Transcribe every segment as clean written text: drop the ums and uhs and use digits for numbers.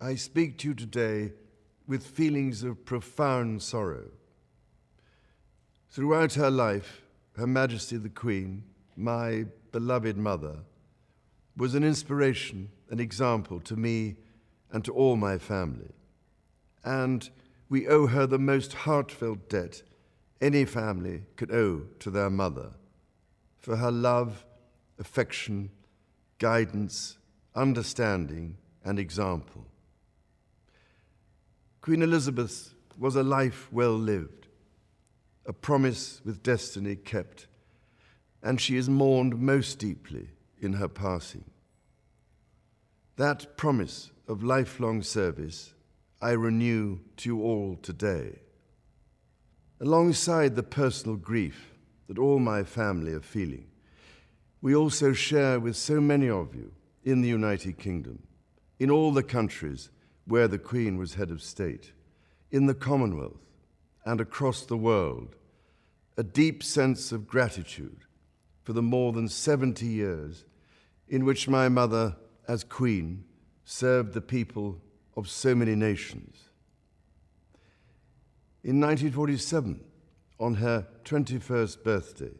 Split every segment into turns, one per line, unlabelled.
I speak to you today with feelings of profound sorrow. Throughout her life, Her Majesty the Queen, my beloved mother, was an inspiration, an example to me and to all my family. And we owe her the most heartfelt debt any family could owe to their mother, for her love, affection, guidance, understanding, and example. Queen Elizabeth was a life well lived, a promise with destiny kept, and she is mourned most deeply in her passing. That promise of lifelong service I renew to you all today. Alongside the personal grief that all my family are feeling, we also share with so many of you in the United Kingdom, in all the countries where the Queen was head of state, in the Commonwealth and across the world, a deep sense of gratitude for the more than 70 years in which my mother, as Queen, served the people of so many nations. In 1947, on her 21st birthday,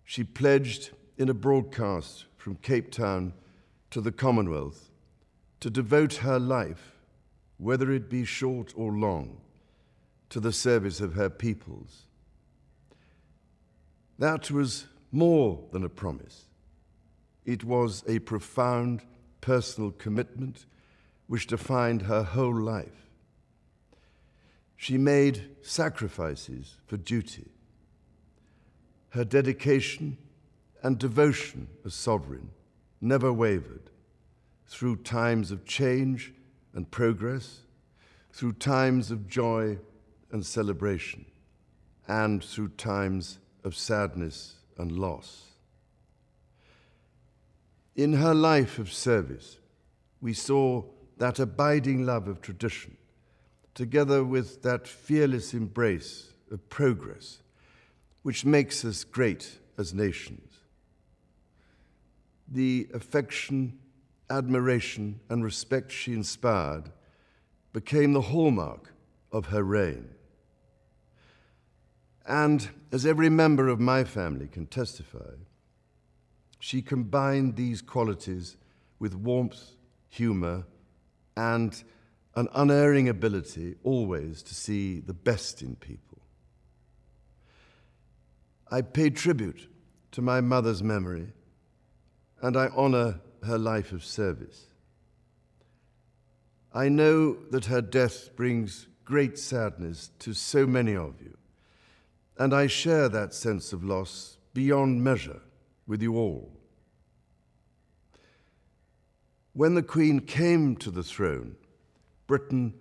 she pledged in a broadcast from Cape Town to the Commonwealth to devote her life, whether it be short or long, to the service of her peoples. That was more than a promise. It was a profound personal commitment which defined her whole life. She made sacrifices for duty. Her dedication and devotion as sovereign never wavered through times of change and progress, through times of joy and celebration, and through times of sadness and loss. In her life of service, we saw that abiding love of tradition, together with that fearless embrace of progress, which makes us great as nations. The affection, admiration, and respect she inspired became the hallmark of her reign. And as every member of my family can testify, she combined these qualities with warmth, humor, and an unerring ability always to see the best in people. I pay tribute to my mother's memory, and I honor her life of service. I know that her death brings great sadness to so many of you, and I share that sense of loss beyond measure with you all. When the Queen came to the throne, Britain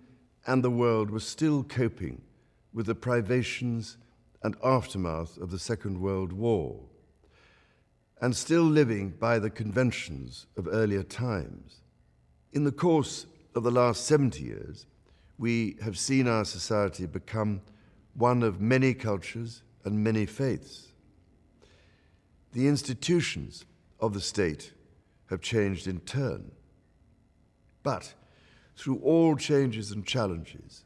and the world were still coping with the privations and aftermath of the Second World War, and still living by the conventions of earlier times. In the course of the last 70 years, we have seen our society become one of many cultures and many faiths. The institutions of the state have changed in turn. But through all changes and challenges,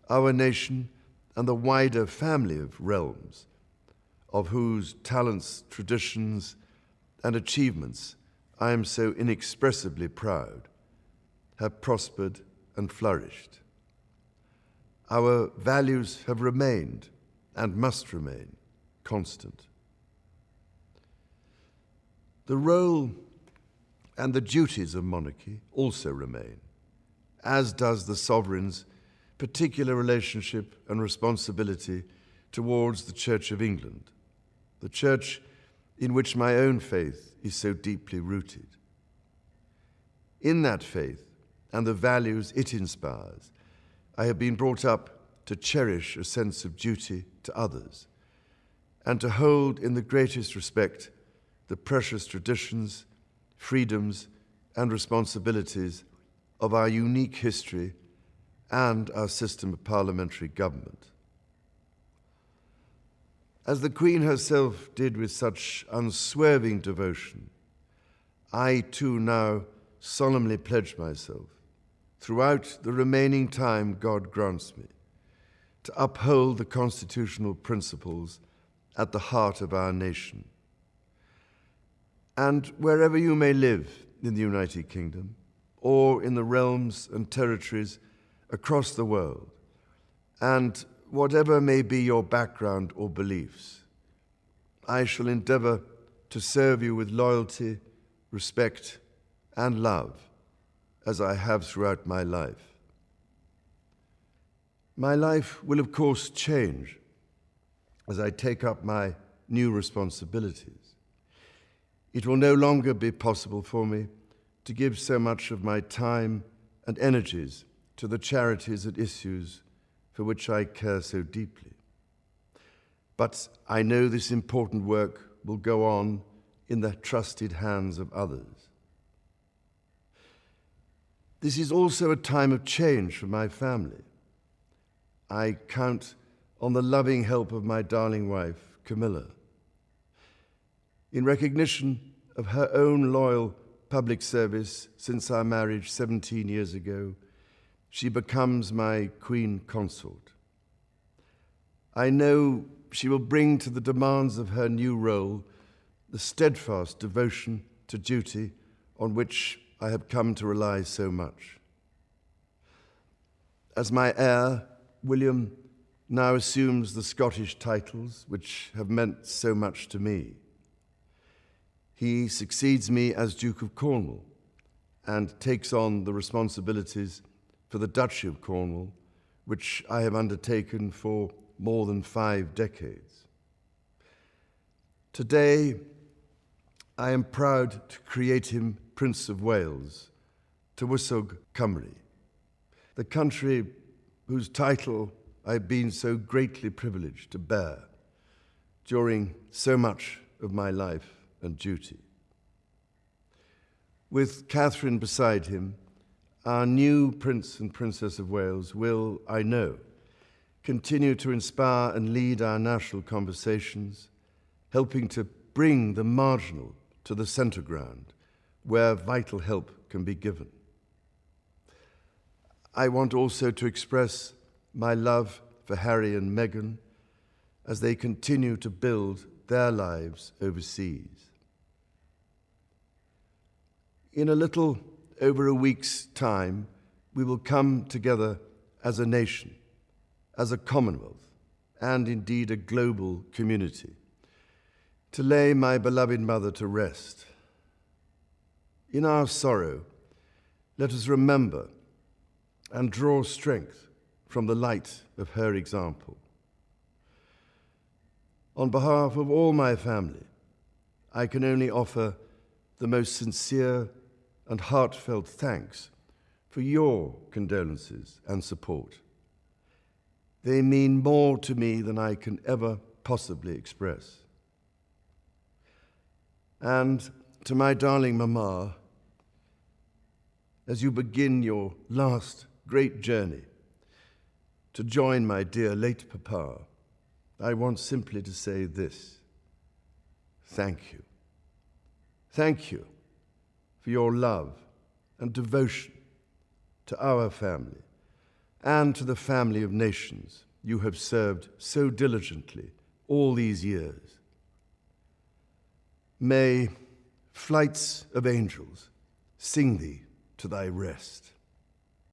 our nation and the wider family of realms, of whose talents, traditions, and achievements I am so inexpressibly proud, have prospered and flourished. Our values have remained and must remain constant. The role and the duties of monarchy also remain, as does the sovereign's particular relationship and responsibility towards the Church of England, the church in which my own faith is so deeply rooted. In that faith and the values it inspires, I have been brought up to cherish a sense of duty to others and to hold in the greatest respect the precious traditions, freedoms, and responsibilities of our unique history and our system of parliamentary government. As the Queen herself did with such unswerving devotion, I too now solemnly pledge myself throughout the remaining time God grants me, to uphold the constitutional principles at the heart of our nation. And wherever you may live in the United Kingdom, or in the realms and territories across the world, and whatever may be your background or beliefs, I shall endeavor to serve you with loyalty, respect, and love, as I have throughout my life. My life will, of course, change as I take up my new responsibilities. It will no longer be possible for me to give so much of my time and energies to the charities and issues for which I care so deeply. But I know this important work will go on in the trusted hands of others. This is also a time of change for my family. I count on the loving help of my darling wife, Camilla. In recognition of her own loyal public service since our marriage 17 years ago, she becomes my Queen Consort. I know she will bring to the demands of her new role the steadfast devotion to duty on which I have come to rely so much. As my heir, William now assumes the Scottish titles which have meant so much to me. He succeeds me as Duke of Cornwall and takes on the responsibilities for the Duchy of Cornwall, which I have undertaken for more than 5 decades. Today, I am proud to create him Prince of Wales, Tywysog Cymru, the country whose title I've been so greatly privileged to bear during so much of my life and duty. With Catherine beside him, our new Prince and Princess of Wales will, I know, continue to inspire and lead our national conversations, helping to bring the marginal to the centre ground, where vital help can be given. I want also to express my love for Harry and Meghan as they continue to build their lives overseas. In a little over a week's time, we will come together as a nation, as a Commonwealth, and indeed a global community, to lay my beloved mother to rest. In our sorrow, let us remember and draw strength from the light of her example. On behalf of all my family, I can only offer the most sincere and heartfelt thanks for your condolences and support. They mean more to me than I can ever possibly express. And to my darling Mama, as you begin your last great journey to join my dear late Papa, I want simply to say this: thank you. Thank you for your love and devotion to our family and to the family of nations you have served so diligently all these years. May flights of angels sing thee to thy rest.